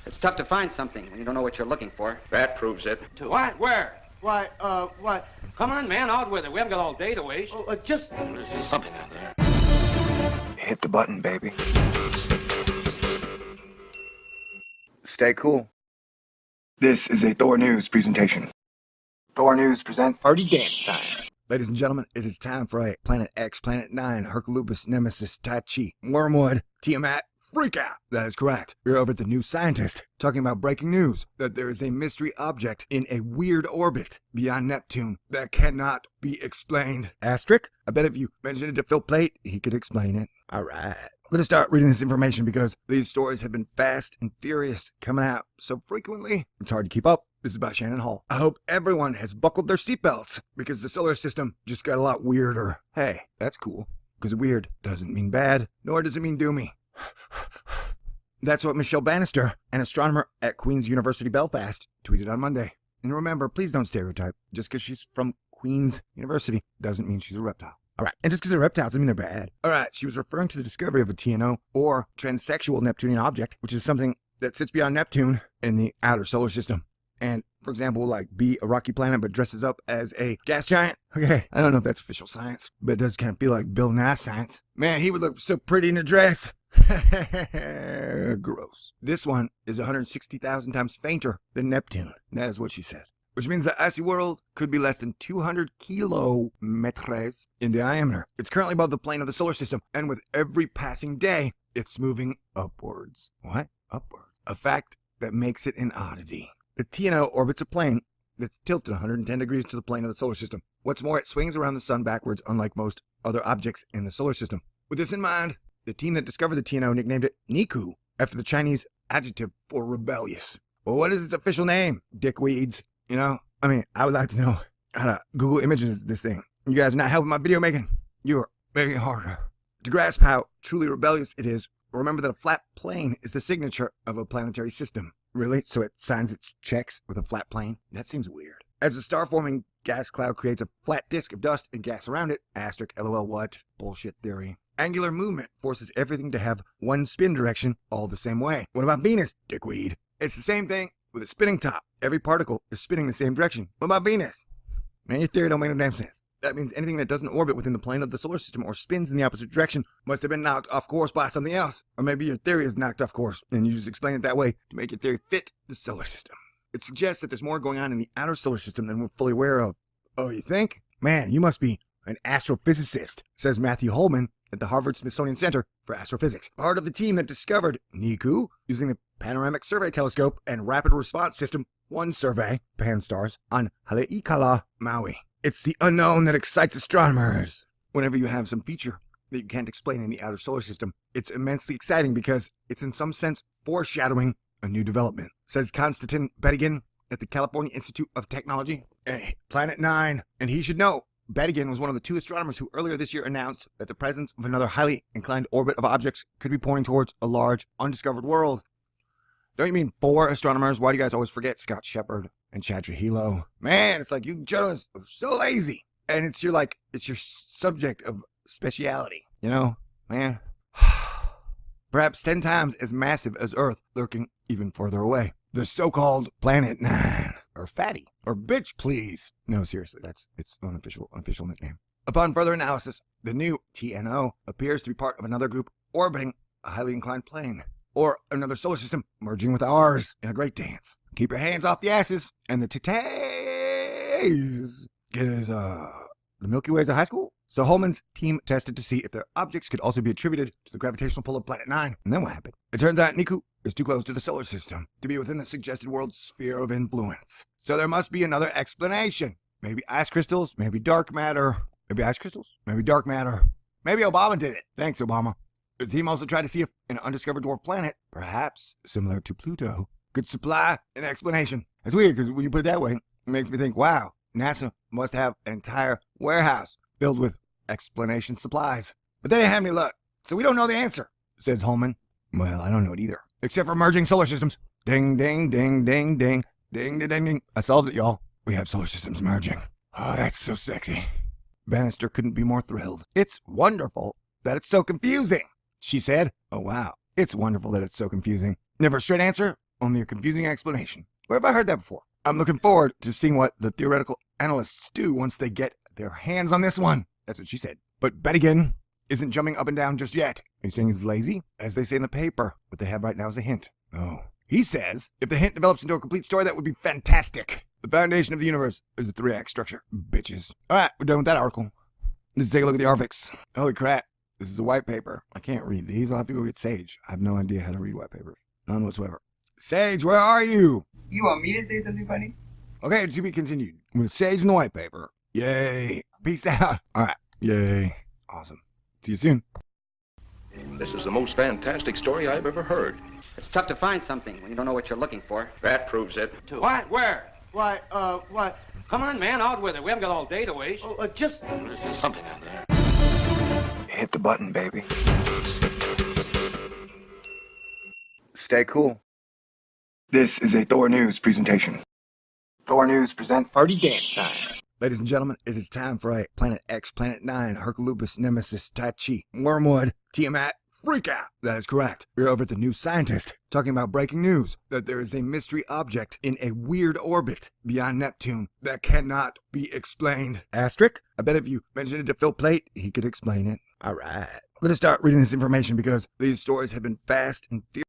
It's tough to find something when you don't know what you're looking for. That proves it. What? Where? Why, what? Come on, man, out with it. We haven't got all day to waste. Oh, just... There's something out there. Hit the button, baby. Stay cool. This is a Thor News presentation. Thor News presents Party Dance Time. Ladies and gentlemen, it is time for a Planet X, Planet 9, Herculubus, Nemesis, Tai Chi, Wormwood, Tiamat, Freak Out. That is correct. You're over at The New Scientist, talking about breaking news that there is a mystery object in a weird orbit beyond Neptune that cannot be explained. Asterisk, I bet if you mentioned it to Phil Plate, he could explain it. All right. Let us start reading this information because these stories have been fast and furious coming out so frequently, it's hard to keep up. This is by Shannon Hall. I hope everyone has buckled their seatbelts because the solar system just got a lot weirder. Hey, that's cool, because weird doesn't mean bad, nor does it mean doomy. That's what Michele Bannister, an astronomer at Queen's University Belfast, tweeted on Monday. And remember, please don't stereotype. Just because she's from Queen's University doesn't mean she's a reptile. All right, and just because they're reptiles doesn't mean they're bad. All right, she was referring to the discovery of a TNO, or Trans-Sexual Neptunian Object, which is something that sits beyond Neptune in the outer solar system. And, for example, like be a rocky planet but dresses up as a gas giant. Okay, I don't know if that's official science, but it does kind of feel like Bill Nye science. Man, he would look so pretty in a dress. Gross. This one is 160,000 times fainter than Neptune. That is what she said. Which means the icy world could be less than 200 kilometres in diameter. It's currently above the plane of the solar system, and with every passing day, it's moving upwards. What? Upward. A fact that makes it an oddity. The TNO orbits a plane that's tilted 110 degrees to the plane of the solar system. What's more, it swings around the sun backwards, unlike most other objects in the solar system. With this in mind, the team that discovered the TNO nicknamed it Niku, after the Chinese adjective for rebellious. Well, what is its official name, dickweeds? You know, I mean, I would like to know how to Google images this thing. You guys are not helping my video making. You are making it harder. To grasp how truly rebellious it is, remember that a flat plane is the signature of a planetary system. Really? So it signs its checks with a flat plane? That seems weird. As a star-forming gas cloud creates a flat disk of dust and gas around it, asterisk, LOL, what? Bullshit theory. Angular movement forces everything to have one spin direction all the same way. What about Venus, dickweed? It's the same thing with a spinning top. Every particle is spinning the same direction. What about Venus? Man, your theory don't make no damn sense. That means anything that doesn't orbit within the plane of the solar system or spins in the opposite direction must have been knocked off course by something else. Or maybe your theory is knocked off course, and you just explain it that way to make your theory fit the solar system. It suggests that there's more going on in the outer solar system than we're fully aware of. Oh, you think? Man, you must be an astrophysicist, says Matthew Holman at the Harvard-Smithsonian Center for Astrophysics. Part of the team that discovered Niku using the Panoramic Survey Telescope and Rapid Response System 1 survey, pan-stars, on Haleakala, Maui. It's the unknown that excites astronomers. Whenever you have some feature that you can't explain in the outer solar system, it's immensely exciting because it's in some sense foreshadowing a new development, says Konstantin Bedigan at the California Institute of Technology. Planet 9, and he should know. Bedigan was one of the 2 astronomers who earlier this year announced that the presence of another highly inclined orbit of objects could be pointing towards a large, undiscovered world. Don't you mean 4 astronomers? Why do you guys always forget Scott Shepard and Chad Trujillo? Man, it's like you journalists are so lazy. And it's your subject of speciality. You know, man. Perhaps 10 times as massive as Earth, lurking even further away. The so-called Planet 9. Or Fatty. Or Bitch Please. No, seriously, that's its unofficial nickname. Upon further analysis, the new TNO appears to be part of another group orbiting a highly inclined plane. Or another solar system merging with ours in a great dance. Keep your hands off the asses and the titties. Is the Milky Way a high school? So Holman's team tested to see if their objects could also be attributed to the gravitational pull of Planet 9. And then what happened? It turns out Niku is too close to the solar system to be within the suggested world's sphere of influence. So there must be another explanation. Maybe ice crystals, maybe dark matter. Maybe ice crystals, maybe dark matter. Maybe Obama did it. Thanks, Obama. The team also tried to see if an undiscovered dwarf planet, perhaps similar to Pluto, could supply an explanation. It's weird because when you put it that way, it makes me think, wow, NASA must have an entire warehouse filled with explanation supplies. But they didn't have any luck, so we don't know the answer, says Holman. Well, I don't know it either, except for merging solar systems. Ding, ding, ding, ding, ding, ding, ding, ding, ding. I solved it, y'all. We have solar systems merging. Oh, that's so sexy. Bannister couldn't be more thrilled. It's wonderful that it's so confusing, she said. Oh, wow. It's wonderful that it's so confusing. Never a straight answer? only a confusing explanation. Where have I heard that before? I'm looking forward to seeing what the theoretical analysts do once they get their hands on this one. That's what she said. But Bennigan isn't jumping up and down just yet. He's saying he's lazy, as they say in the paper. What they have right now is a hint. Oh. He says, if the hint develops into a complete story, that would be fantastic. The foundation of the universe is a 3-act structure. Bitches. Alright, we're done with that article. Let's take a look at the Arvix. Holy crap. This is a white paper. I can't read these. I'll have to go get Sage. I have no idea how to read white papers. None whatsoever. Sage, where are you? You want me to say something funny? Okay, to be continued. With Sage and the white paper. Yay. Peace out. Alright. Yay. Awesome. See you soon. This is the most fantastic story I've ever heard. It's tough to find something when you don't know what you're looking for. That proves it. What? Where? Why, what? Come on, man, out with it. We haven't got all day to waste. Oh, just... There's something out there. Hit the button, baby. Stay cool. This is a Thor News presentation. Thor News presents Party dance time. Ladies and gentlemen, it is time for a Planet X, Planet 9, Herculupus, Nemesis, Tai-Chi, Wormwood, Tiamat, Freak Out. That is correct. We're over at the New Scientist, talking about breaking news that there is a mystery object in a weird orbit beyond Neptune that cannot be explained. Asterisk? I bet if you mentioned it to Phil Plate, he could explain it. All right. Let us start reading this information because these stories have been fast and furious.